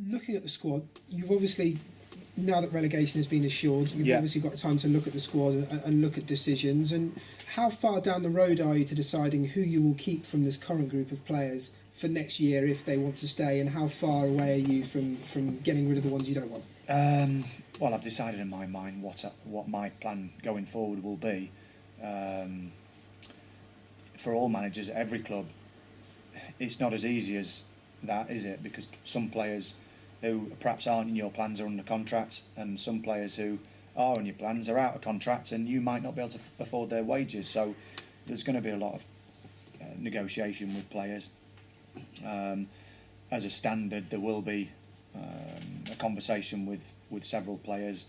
looking at the squad, you've obviously, now that relegation has been assured, you've obviously got time to look at the squad and look at decisions. And how far down the road are you to deciding who you will keep from this current group of players for next year if they want to stay, and how far away are you from getting rid of the ones you don't want? Well, I've decided in my mind what my plan going forward will be. For all managers at every club, it's not as easy as that, is it? Because some players who perhaps aren't in your plans are under contract, and some players who are in your plans are out of contract, and you might not be able to afford their wages. So there's going to be a lot of negotiation with players. As a standard, there will be a conversation with several players,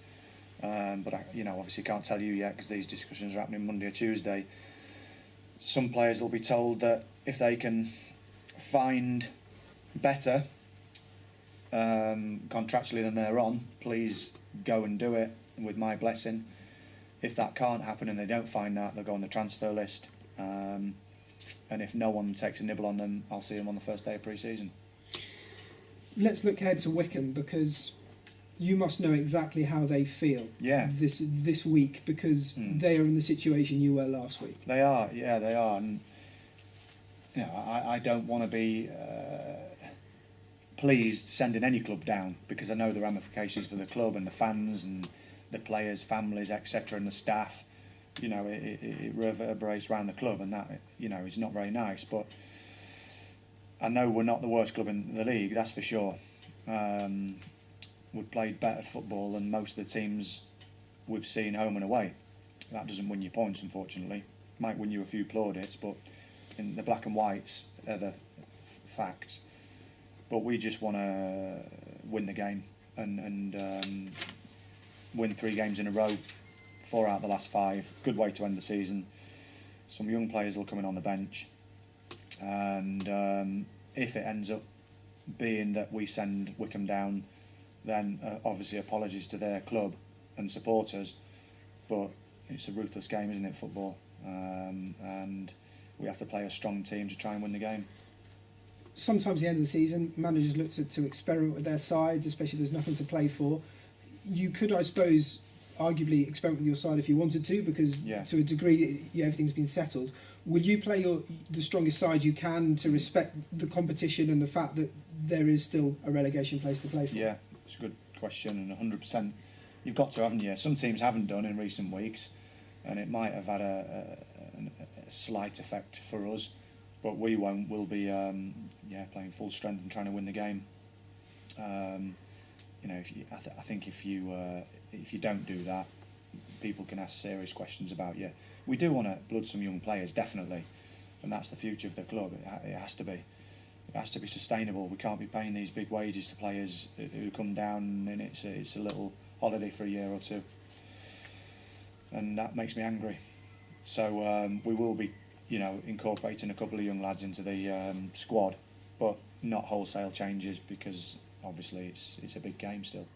but I, obviously can't tell you yet because these discussions are happening Monday or Tuesday. Some players will be told that if they can find better contractually than they're on, please go and do it with my blessing. If that can't happen and they don't find that, they'll go on the transfer list. And if no one takes a nibble on them, I'll see them on the first day of pre-season. Let's look ahead to Wycombe, because you must know exactly how they feel this week, because they are in the situation you were last week. They are, they are. And I don't want to be pleased sending any club down, because I know the ramifications for the club and the fans and the players, families, etc., and the staff. It reverberates around the club, and that is not very nice. But I know we're not the worst club in the league, that's for sure. We've played better football than most of the teams we've seen home and away. That doesn't win you points, unfortunately. Might win you a few plaudits, but in the black and whites are the facts. But we just want to win the game and win 3 games in a row. 4 out of the last 5. Good way to end the season. Some young players will come in on the bench, and if it ends up being that we send Wycombe down, then obviously apologies to their club and supporters, but it's a ruthless game, isn't it, football? And we have to play a strong team to try and win the game. Sometimes at the end of the season, managers look to experiment with their sides, especially if there's nothing to play for. You could, I suppose, arguably experiment with your side if you wanted to, because to a degree everything's been settled. Will you play the strongest side you can to respect the competition and the fact that there is still a relegation place to play for? Yeah, it's a good question, and 100% you've got to, haven't you? Some teams haven't done in recent weeks, and it might have had a slight effect for us, but we won't. We'll be playing full strength and trying to win the game. I think if you don't do that, people can ask serious questions about you. We do want to blood some young players, definitely, and that's the future of the club. It has to be. It has to be sustainable. We can't be paying these big wages to players who come down and it's a little holiday for a year or two, and that makes me angry. So we will be, incorporating a couple of young lads into the squad, but not wholesale changes, because obviously it's a big game still.